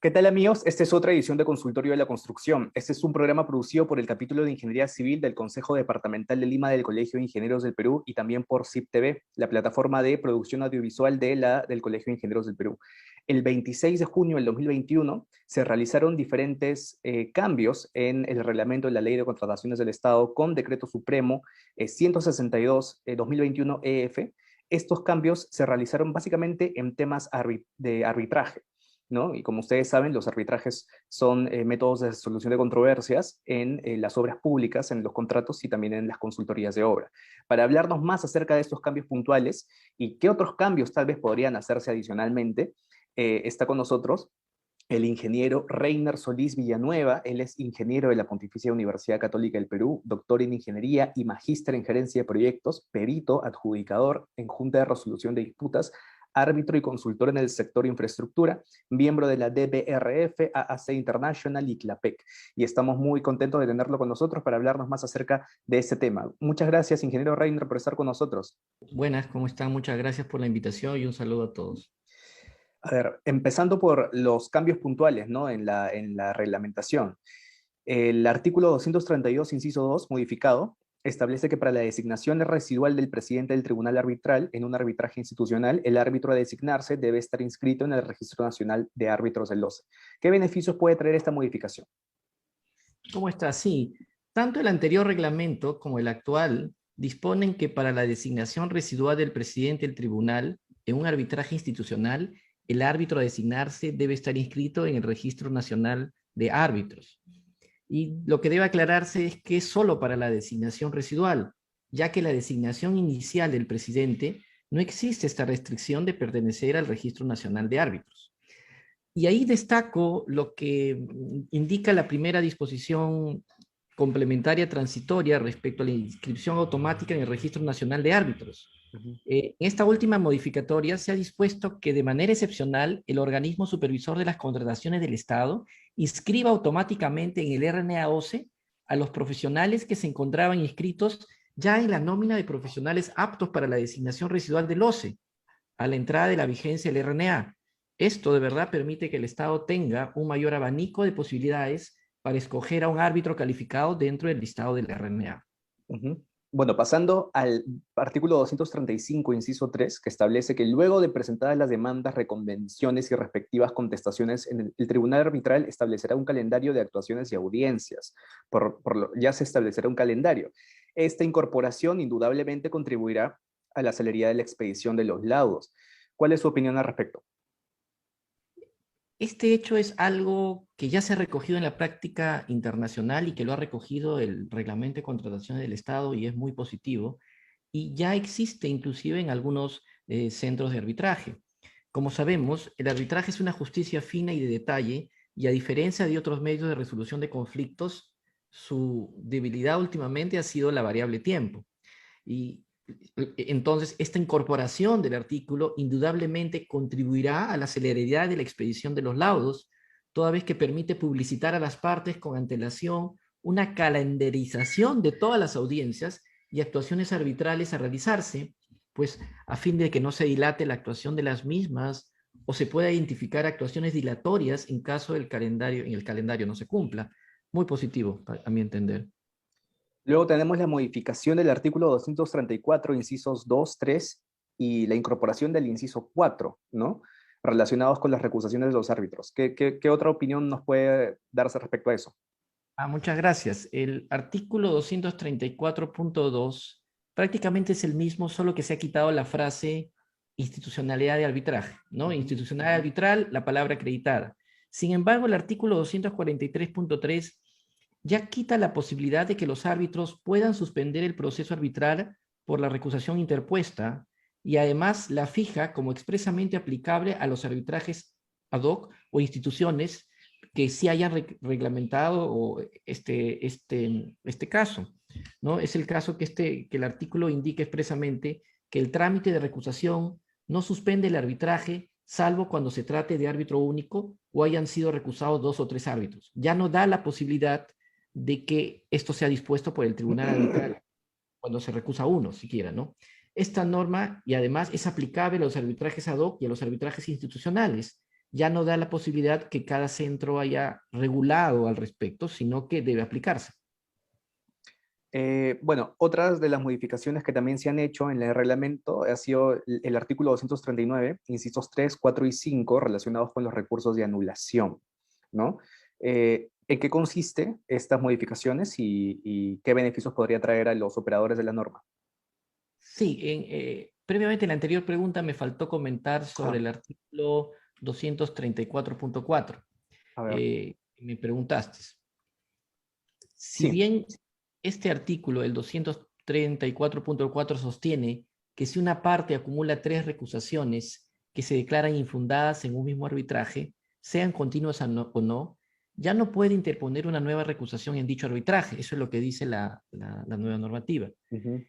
¿Qué tal, amigos? Esta es otra edición de Consultorio de la Construcción. Este es un programa producido por el capítulo de Ingeniería Civil del Consejo Departamental de Lima del Colegio de Ingenieros del Perú y también por CIP TV, la plataforma de producción audiovisual del Colegio de Ingenieros del Perú. El 26 de junio del 2021 se realizaron diferentes cambios en el reglamento de la Ley de Contrataciones del Estado con Decreto Supremo 162-2021 EF. Estos cambios se realizaron básicamente en temas de arbitraje, ¿no? Y como ustedes saben, los arbitrajes son métodos de solución de controversias en las obras públicas, en los contratos y también en las consultorías de obra. Para hablarnos más acerca de estos cambios puntuales y qué otros cambios tal vez podrían hacerse adicionalmente, está con nosotros el ingeniero Reiner Solís Villanueva. Él es ingeniero de la Pontificia Universidad Católica del Perú, doctor en ingeniería y magíster en gerencia de proyectos, perito, adjudicador en junta de resolución de disputas, árbitro y consultor en el sector infraestructura, miembro de la DBRF, AAC International y CLAPEC. Y estamos muy contentos de tenerlo con nosotros para hablarnos más acerca de este tema. Muchas gracias, ingeniero Reiner, por estar con nosotros. Buenas, ¿cómo están? Muchas gracias por la invitación y un saludo a todos. A ver, empezando por los cambios puntuales, ¿no? En la reglamentación. El artículo 232, inciso 2, modificado, establece que para la designación residual del presidente del tribunal arbitral en un arbitraje institucional, el árbitro a designarse debe estar inscrito en el Registro Nacional de Árbitros del OCE. ¿Qué beneficios puede traer esta modificación? ¿Cómo está? Sí, tanto el anterior reglamento como el actual disponen que para la designación residual del presidente del tribunal en un arbitraje institucional, el árbitro a designarse debe estar inscrito en el Registro Nacional de Árbitros. Y lo que debe aclararse es que es solo para la designación residual, ya que la designación inicial del presidente no existe esta restricción de pertenecer al Registro Nacional de Árbitros. Y ahí destaco lo que indica la primera disposición complementaria transitoria respecto a la inscripción automática en el Registro Nacional de Árbitros. Uh -huh. En esta última modificatoria se ha dispuesto que de manera excepcional el organismo supervisor de las contrataciones del Estado inscriba automáticamente en el RNA-OCE a los profesionales que se encontraban inscritos ya en la nómina de profesionales aptos para la designación residual del OCE a la entrada de la vigencia del RNA. Esto de verdad permite que el Estado tenga un mayor abanico de posibilidades para escoger a un árbitro calificado dentro del listado del RNA. Uh -huh. Bueno, pasando al artículo 235, inciso 3, que establece que luego de presentadas las demandas, reconvenciones y respectivas contestaciones, el tribunal arbitral establecerá un calendario de actuaciones y audiencias. Ya se establecerá un calendario. Esta incorporación indudablemente contribuirá a la celeridad de la expedición de los laudos. ¿Cuál es su opinión al respecto? Este hecho es algo que ya se ha recogido en la práctica internacional y que lo ha recogido el Reglamento de Contrataciones del Estado y es muy positivo. Y ya existe inclusive en algunos centros de arbitraje. Como sabemos, el arbitraje es una justicia fina y de detalle, y a diferencia de otros medios de resolución de conflictos, su debilidad últimamente ha sido la variable tiempo. Y entonces, esta incorporación del artículo indudablemente contribuirá a la celeridad de la expedición de los laudos, toda vez que permite publicitar a las partes con antelación una calendarización de todas las audiencias y actuaciones arbitrales a realizarse, pues a fin de que no se dilate la actuación de las mismas o se pueda identificar actuaciones dilatorias en caso del calendario, en el calendario no se cumpla. Muy positivo, a mi entender. Luego tenemos la modificación del artículo 234, incisos 2, 3 y la incorporación del inciso 4, ¿no? Relacionados con las recusaciones de los árbitros. ¿Qué otra opinión nos puede darse respecto a eso? Muchas gracias. El artículo 234.2 prácticamente es el mismo, solo que se ha quitado la frase institucionalidad de arbitraje, ¿no? Institucionalidad arbitral, la palabra acreditada. Sin embargo, el artículo 243.3 ya quita la posibilidad de que los árbitros puedan suspender el proceso arbitral por la recusación interpuesta y además la fija como expresamente aplicable a los arbitrajes ad hoc o instituciones que sí hayan reglamentado o este caso, ¿no? Es el caso que el artículo indica expresamente que el trámite de recusación no suspende el arbitraje salvo cuando se trate de árbitro único o hayan sido recusados 2 o 3 árbitros. Ya no da la posibilidad de que esto sea dispuesto por el tribunal arbitral cuando se recusa uno, siquiera, ¿no? Esta norma, y además es aplicable a los arbitrajes ad hoc y a los arbitrajes institucionales, ya no da la posibilidad que cada centro haya regulado al respecto, sino que debe aplicarse. Bueno, otras de las modificaciones que también se han hecho en el reglamento ha sido el artículo 239, incisos 3, 4 y 5, relacionados con los recursos de anulación, ¿no? ¿En qué consiste estas modificaciones y qué beneficios podría traer a los operadores de la norma? Sí, previamente en la anterior pregunta me faltó comentar sobre Ah, el artículo 234.4. a ver. Me preguntaste, si Sí. bien este artículo, el 234.4, sostiene que si una parte acumula tres recusaciones que se declaran infundadas en un mismo arbitraje, sean continuas o no, ya no puede interponer una nueva recusación en dicho arbitraje. Eso es lo que dice la nueva normativa. Ujú.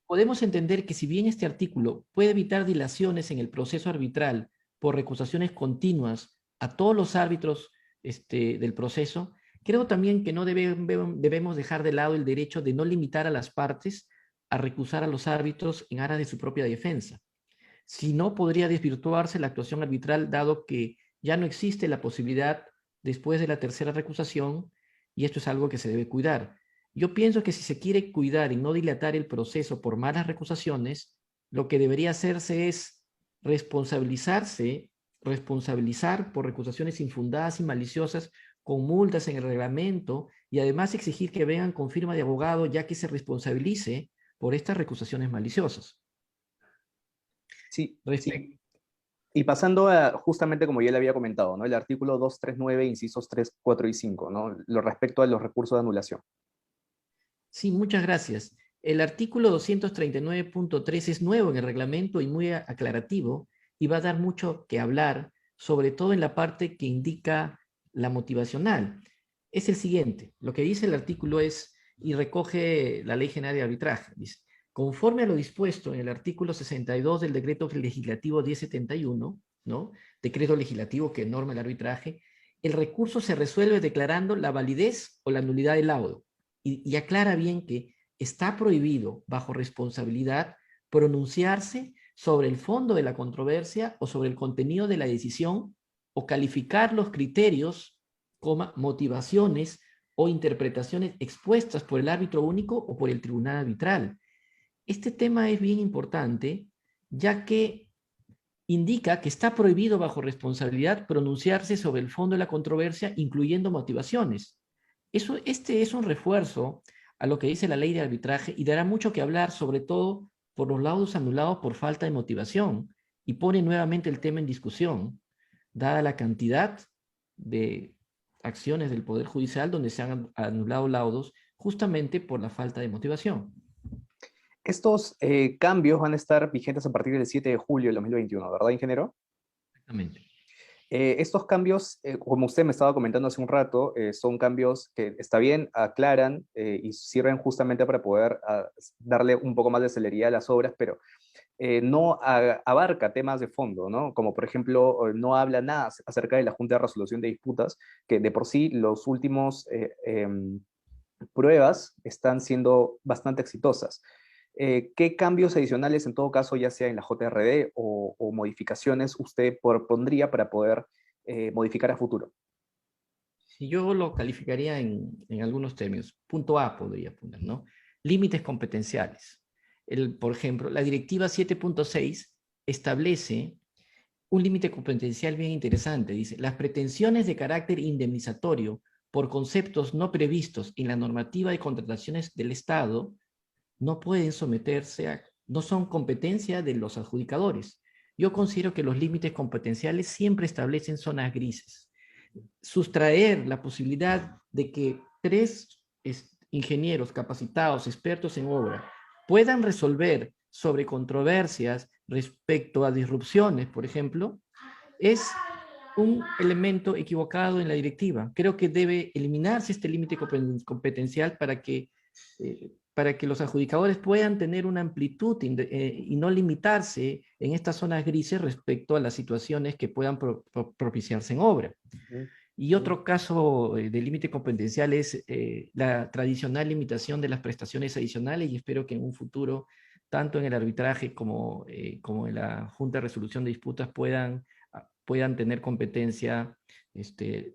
Podemos entender que si bien este artículo puede evitar dilaciones en el proceso arbitral por recusaciones continuas a todos los árbitros del proceso, creo también que no debemos dejar de lado el derecho de no limitar a las partes a recusar a los árbitros en aras de su propia defensa. Si no, podría desvirtuarse la actuación arbitral, dado que ya no existe la posibilidad después de la tercera recusación, y esto es algo que se debe cuidar. Yo pienso que si se quiere cuidar y no dilatar el proceso por malas recusaciones, lo que debería hacerse es responsabilizar por recusaciones infundadas y maliciosas con multas en el reglamento, y además exigir que vengan con firma de abogado, ya que se responsabilice por estas recusaciones maliciosas. Sí, Respecto sí. Y pasando a, justamente como ya le había comentado, ¿no? El artículo 239, incisos 3, 4 y 5, ¿no? Lo respecto a los recursos de anulación. Sí, muchas gracias. El artículo 239.3 es nuevo en el reglamento y muy aclarativo, y va a dar mucho que hablar, sobre todo en la parte que indica la motivacional. Es el siguiente. Lo que dice el artículo es, y recoge la Ley General de Arbitraje, dice: conforme a lo dispuesto en el artículo 62 del Decreto Legislativo 1071, ¿no? Decreto legislativo que norma el arbitraje, el recurso se resuelve declarando la validez o la nulidad del laudo, y aclara bien que está prohibido, bajo responsabilidad, pronunciarse sobre el fondo de la controversia o sobre el contenido de la decisión, o calificar los criterios, motivaciones o interpretaciones expuestas por el árbitro único o por el tribunal arbitral. Este tema es bien importante, ya que indica que está prohibido, bajo responsabilidad, pronunciarse sobre el fondo de la controversia, incluyendo motivaciones. Este es un refuerzo a lo que dice la ley de arbitraje, y dará mucho que hablar, sobre todo por los laudos anulados por falta de motivación, y pone nuevamente el tema en discusión, dada la cantidad de acciones del Poder Judicial donde se han anulado laudos justamente por la falta de motivación. Estos cambios van a estar vigentes a partir del 7 de julio del 2021, ¿verdad, ingeniero? Exactamente. Estos cambios, como usted me estaba comentando hace un rato, son cambios que, está bien, aclaran y sirven justamente para poder darle un poco más de celeridad a las obras, pero no abarca temas de fondo, ¿no? Como por ejemplo, no habla nada acerca de la Junta de Resolución de Disputas, que de por sí los últimos pruebas están siendo bastante exitosas. ¿Qué cambios adicionales, en todo caso, ya sea en la JRD o modificaciones, usted propondría para poder modificar a futuro? Si yo lo calificaría en algunos términos, punto A podría poner, ¿no? Límites competenciales. Por ejemplo, la directiva 7.6 establece un límite competencial bien interesante. Dice: las pretensiones de carácter indemnizatorio por conceptos no previstos en la normativa de contrataciones del Estado no pueden no son competencia de los adjudicadores. Yo considero que los límites competenciales siempre establecen zonas grises. Sustraer la posibilidad de que tres ingenieros capacitados, expertos en obra, puedan resolver sobre controversias respecto a disrupciones, por ejemplo, es un elemento equivocado en la directiva. Creo que debe eliminarse este límite competencial para que los adjudicadores puedan tener una amplitud y no limitarse en estas zonas grises respecto a las situaciones que puedan propiciarse en obra. Ujú. Y otro caso de límite competencial es la tradicional limitación de las prestaciones adicionales, y espero que en un futuro, tanto en el arbitraje como en la Junta de Resolución de Disputas, puedan puedan tener competencia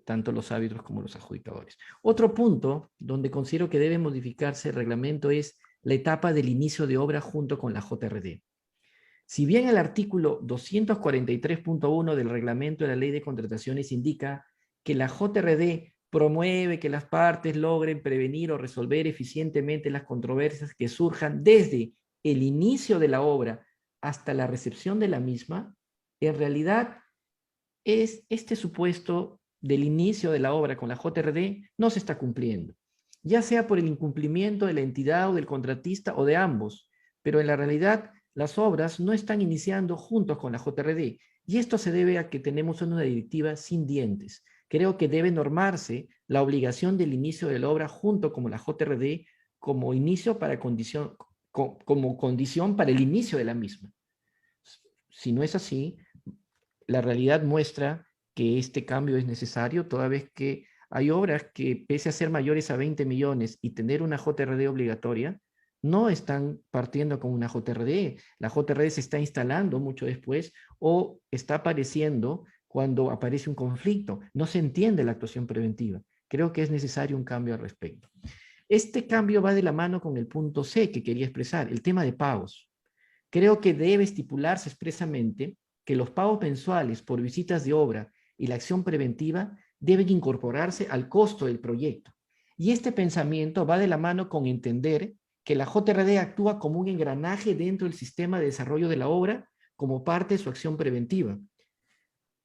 tanto los árbitros como los adjudicadores. Otro punto donde considero que debe modificarse el reglamento es la etapa del inicio de obra junto con la JRD. Si bien el artículo 243.1 del reglamento de la Ley de Contrataciones indica que la JRD promueve que las partes logren prevenir o resolver eficientemente las controversias que surjan desde el inicio de la obra hasta la recepción de la misma, en realidad este supuesto del inicio de la obra con la JRD no se está cumpliendo, ya sea por el incumplimiento de la entidad o del contratista o de ambos, pero en la realidad las obras no están iniciando juntos con la JRD, y esto se debe a que tenemos una directiva sin dientes. Creo que debe normarse la obligación del inicio de la obra junto con la JRD como inicio para como condición para el inicio de la misma. Si no es así, la realidad muestra que este cambio es necesario, toda vez que hay obras que, pese a ser mayores a 20 millones y tener una JRD obligatoria, no están partiendo con una JRD. La JRD se está instalando mucho después o está apareciendo cuando aparece un conflicto. No se entiende la actuación preventiva. Creo que es necesario un cambio al respecto. Este cambio va de la mano con el punto C que quería expresar, el tema de pagos. Creo que debe estipularse expresamente que los pagos mensuales por visitas de obra y la acción preventiva deben incorporarse al costo del proyecto. Y este pensamiento va de la mano con entender que la JRD actúa como un engranaje dentro del sistema de desarrollo de la obra como parte de su acción preventiva.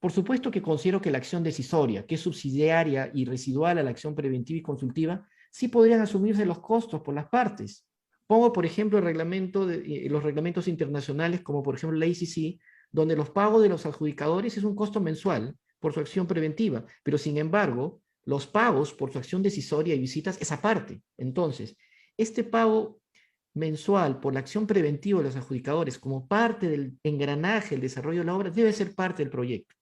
Por supuesto que considero que la acción decisoria, que es subsidiaria y residual a la acción preventiva y consultiva, sí podrían asumirse los costos por las partes. Pongo, por ejemplo, los reglamentos internacionales, como por ejemplo la ACC, donde los pagos de los adjudicadores es un costo mensual por su acción preventiva, pero sin embargo, los pagos por su acción decisoria y visitas es aparte. Entonces, este pago mensual por la acción preventiva de los adjudicadores como parte del engranaje, el desarrollo de la obra, debe ser parte del proyecto.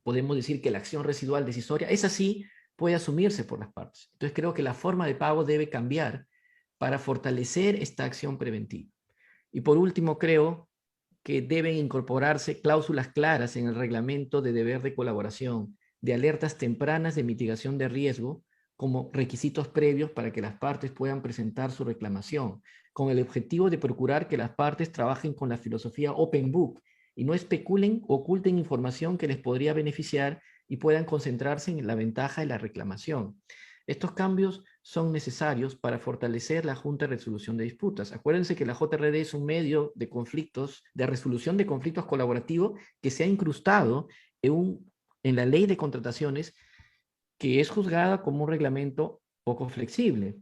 Podemos decir que la acción residual decisoria es así, puede asumirse por las partes. Entonces creo que la forma de pago debe cambiar para fortalecer esta acción preventiva. Y por último, creo que deben incorporarse cláusulas claras en el reglamento de deber de colaboración, de alertas tempranas de mitigación de riesgo, como requisitos previos para que las partes puedan presentar su reclamación, con el objetivo de procurar que las partes trabajen con la filosofía Open Book y no especulen o oculten información que les podría beneficiar y puedan concentrarse en la ventaja de la reclamación. Estos cambios son necesarios para fortalecer la Junta de Resolución de Disputas. Acuérdense que la JRD es un medio de conflictos, de resolución de conflictos colaborativo que se ha incrustado en la ley de contrataciones, que es juzgada como un reglamento poco flexible.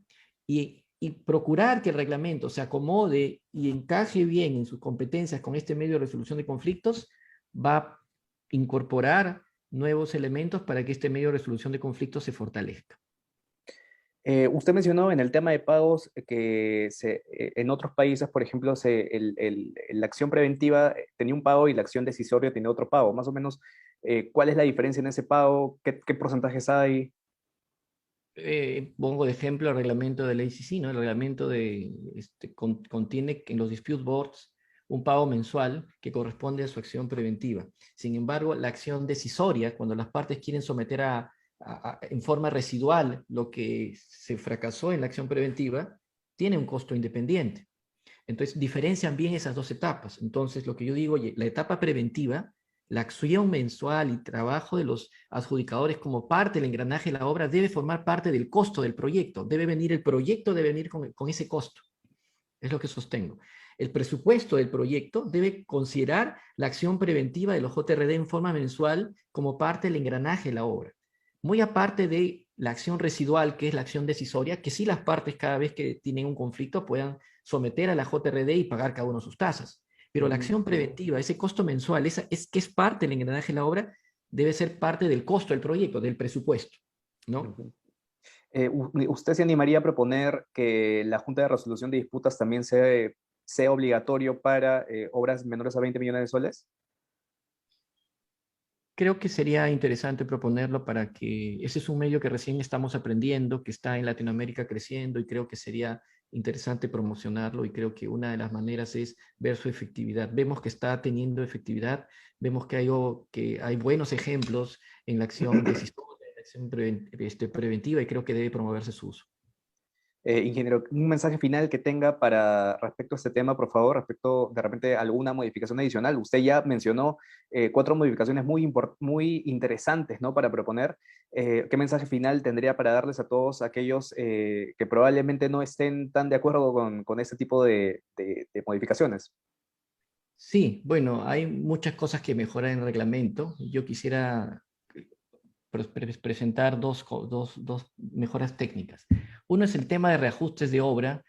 Y procurar que el reglamento se acomode y encaje bien en sus competencias con este medio de resolución de conflictos va a incorporar nuevos elementos para que este medio de resolución de conflictos se fortalezca. Usted mencionó en el tema de pagos que en otros países, por ejemplo, la acción preventiva tenía un pago y la acción decisoria tenía otro pago. Más o menos, ¿cuál es la diferencia en ese pago? ¿Qué porcentajes hay? Pongo de ejemplo el reglamento de la ACC, ¿no? El reglamento contiene en los dispute boards un pago mensual que corresponde a su acción preventiva. Sin embargo, la acción decisoria, cuando las partes quieren someter en forma residual lo que se fracasó en la acción preventiva, tiene un costo independiente. Entonces, diferencian bien esas dos etapas. Entonces, lo que yo digo, oye, la etapa preventiva, la acción mensual y trabajo de los adjudicadores como parte del engranaje de la obra debe formar parte del costo del proyecto. El proyecto debe venir con ese costo. Es lo que sostengo. El presupuesto del proyecto debe considerar la acción preventiva de los JRD en forma mensual como parte del engranaje de la obra. Muy aparte de la acción residual, que es la acción decisoria, que sí las partes cada vez que tienen un conflicto puedan someter a la JRD y pagar cada uno sus tasas. Pero la acción preventiva, ese costo mensual, que es parte del engranaje de la obra, debe ser parte del costo del proyecto, del presupuesto, ¿no? ¿Usted se animaría a proponer que la Junta de Resolución de Disputas también sea obligatorio para obras menores a 20 millones de soles? Creo que sería interesante proponerlo para que ese es un medio que recién estamos aprendiendo, que está en Latinoamérica creciendo y creo que sería interesante promocionarlo y creo que una de las maneras es ver su efectividad. Vemos que está teniendo efectividad, vemos que hay buenos ejemplos en la acción decisoria, en la acción preventiva y creo que debe promoverse su uso. Ingeniero, un mensaje final que tenga para respecto a este tema, por favor, respecto de repente a alguna modificación adicional. Usted ya mencionó cuatro modificaciones muy interesantes, ¿no? Para proponer. ¿Qué mensaje final tendría para darles a todos aquellos que probablemente no estén tan de acuerdo con este tipo de modificaciones? Sí, bueno, hay muchas cosas que mejorar en el reglamento. Yo quisiera presentar dos mejoras técnicas. Uno es el tema de reajustes de obra,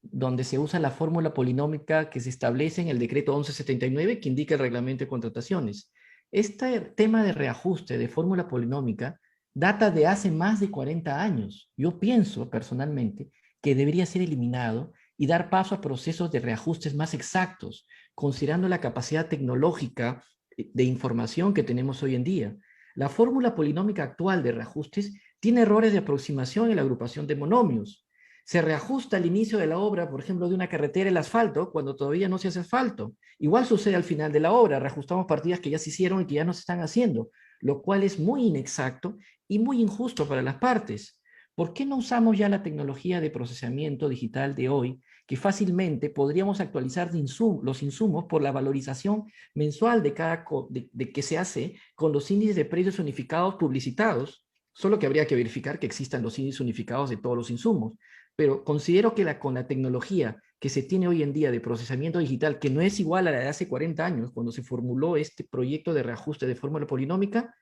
donde se usa la fórmula polinómica que se establece en el decreto 1179 que indica el reglamento de contrataciones. Este tema de reajuste de fórmula polinómica data de hace más de 40 años. Yo pienso personalmente que debería ser eliminado y dar paso a procesos de reajustes más exactos, considerando la capacidad tecnológica de información que tenemos hoy en día. La fórmula polinómica actual de reajustes tiene errores de aproximación en la agrupación de monomios. Se reajusta al inicio de la obra, por ejemplo, de una carretera el asfalto, cuando todavía no se hace asfalto. Igual sucede al final de la obra, reajustamos partidas que ya se hicieron y que ya no se están haciendo, lo cual es muy inexacto y muy injusto para las partes. ¿Por qué no usamos ya la tecnología de procesamiento digital de hoy, que fácilmente podríamos actualizar los insumos por la valorización mensual de que se hace con los índices de precios unificados publicitados? Solo que habría que verificar que existan los índices unificados de todos los insumos. Pero considero que con la tecnología que se tiene hoy en día de procesamiento digital, que no es igual a la de hace 40 años, cuando se formuló este proyecto de reajuste de fórmula polinómica,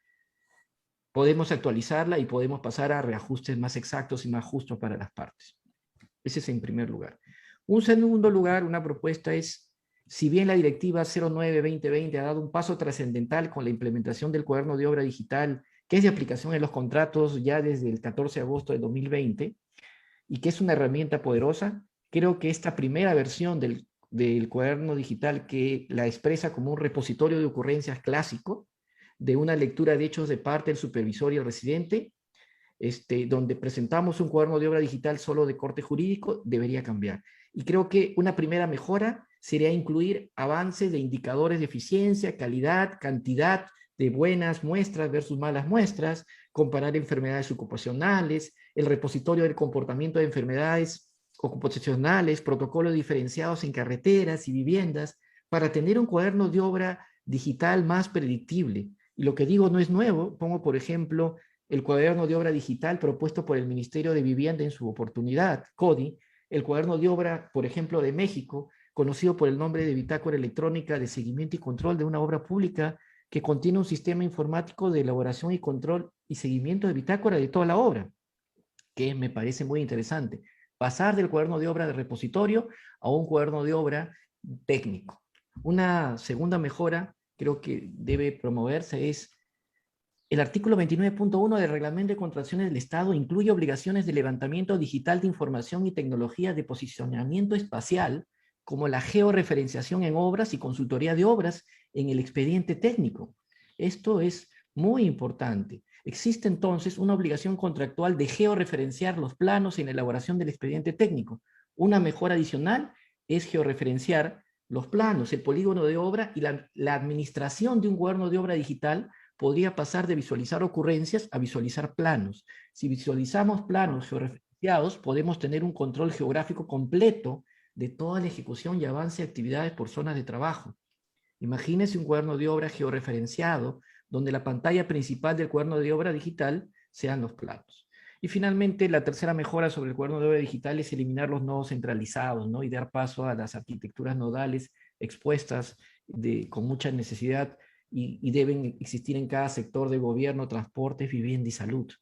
podemos actualizarla y podemos pasar a reajustes más exactos y más justos para las partes. Ese es en primer lugar. Un segundo lugar, una propuesta es, si bien la directiva 09-2020 ha dado un paso trascendental con la implementación del cuaderno de obra digital, que es de aplicación en los contratos ya desde el 14 de agosto de 2020, y que es una herramienta poderosa, creo que esta primera versión del cuaderno digital que la expresa como un repositorio de ocurrencias clásico, de una lectura de hechos de parte del supervisor y el residente, donde presentamos un cuaderno de obra digital solo de corte jurídico, debería cambiar. Y creo que una primera mejora sería incluir avances de indicadores de eficiencia, calidad, cantidad de buenas muestras versus malas muestras, comparar enfermedades ocupacionales, el repositorio del comportamiento de enfermedades ocupacionales, protocolos diferenciados en carreteras y viviendas, para tener un cuaderno de obra digital más predictible. Y lo que digo no es nuevo, pongo por ejemplo el cuaderno de obra digital propuesto por el Ministerio de Vivienda en su oportunidad, CODI, el cuaderno de obra, por ejemplo, de México, conocido por el nombre de Bitácora Electrónica de Seguimiento y Control de una Obra Pública, que contiene un sistema informático de elaboración y control y seguimiento de bitácora de toda la obra, que me parece muy interesante. Pasar del cuaderno de obra de repositorio a un cuaderno de obra técnico. Una segunda mejora, creo que debe promoverse, es el artículo 29.1 del Reglamento de Contrataciones del Estado incluye obligaciones de levantamiento digital de información y tecnología de posicionamiento espacial, como la georreferenciación en obras y consultoría de obras en el expediente técnico. Esto es muy importante. Existe entonces una obligación contractual de georreferenciar los planos en la elaboración del expediente técnico. Una mejora adicional es georreferenciar los planos, el polígono de obra y la administración de un cuaderno de obra digital podría pasar de visualizar ocurrencias a visualizar planos. Si visualizamos planos georreferenciados, podemos tener un control geográfico completo de toda la ejecución y avance de actividades por zonas de trabajo. Imagínese un cuaderno de obra georreferenciado, donde la pantalla principal del cuaderno de obra digital sean los planos. Y finalmente, la tercera mejora sobre el cuaderno de obra digital es eliminar los nodos centralizados, ¿no? Y dar paso a las arquitecturas nodales expuestas con mucha necesidad y deben existir en cada sector de gobierno, transportes, vivienda y salud.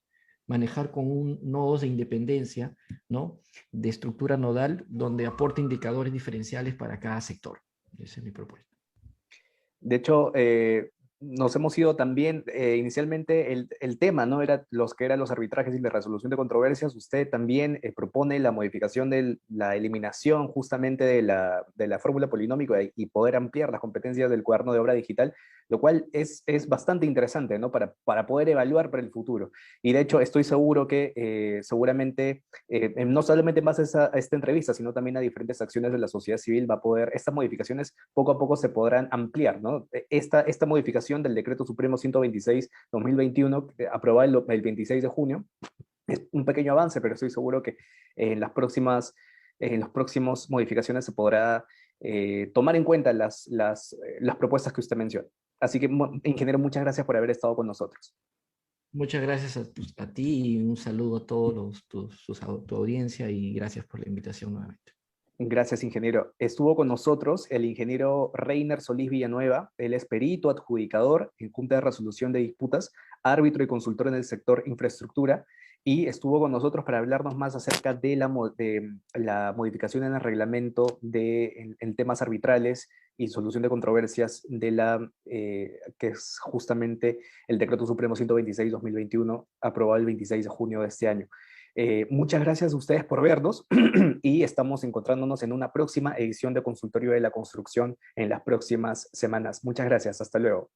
Manejar con nodos de independencia, ¿no? De estructura nodal, donde aporte indicadores diferenciales para cada sector. Esa es mi propuesta. De hecho, nos hemos ido también, inicialmente el tema, ¿no? Era los que eran los arbitrajes y la resolución de controversias. Usted también propone la modificación de la eliminación justamente de la fórmula polinómica y poder ampliar las competencias del cuaderno de obra digital, lo cual es bastante interesante, ¿no? Para poder evaluar para el futuro. Y de hecho, estoy seguro que seguramente, no solamente en base a esta entrevista, sino también a diferentes acciones de la sociedad civil, va a poder, estas modificaciones poco a poco se podrán ampliar, ¿no? Esta modificación del Decreto Supremo 126-2021, aprobado el 26 de junio, es un pequeño avance, pero estoy seguro que en las próximas modificaciones se podrá tomar en cuenta las propuestas que usted menciona. Así que, ingeniero, muchas gracias por haber estado con nosotros. Muchas gracias a ti y un saludo a todos tu audiencia y gracias por la invitación nuevamente. Gracias, ingeniero. Estuvo con nosotros el ingeniero Reiner Solís Villanueva. Él es perito, adjudicador en Junta de Resolución de Disputas, árbitro y consultor en el sector infraestructura, y estuvo con nosotros para hablarnos más acerca de la modificación en el reglamento en temas arbitrales y solución de controversias que es justamente el Decreto Supremo 126-2021, aprobado el 26 de junio de este año. Muchas gracias a ustedes por vernos y estamos encontrándonos en una próxima edición de Consultorio de la Construcción en las próximas semanas. Muchas gracias. Hasta luego.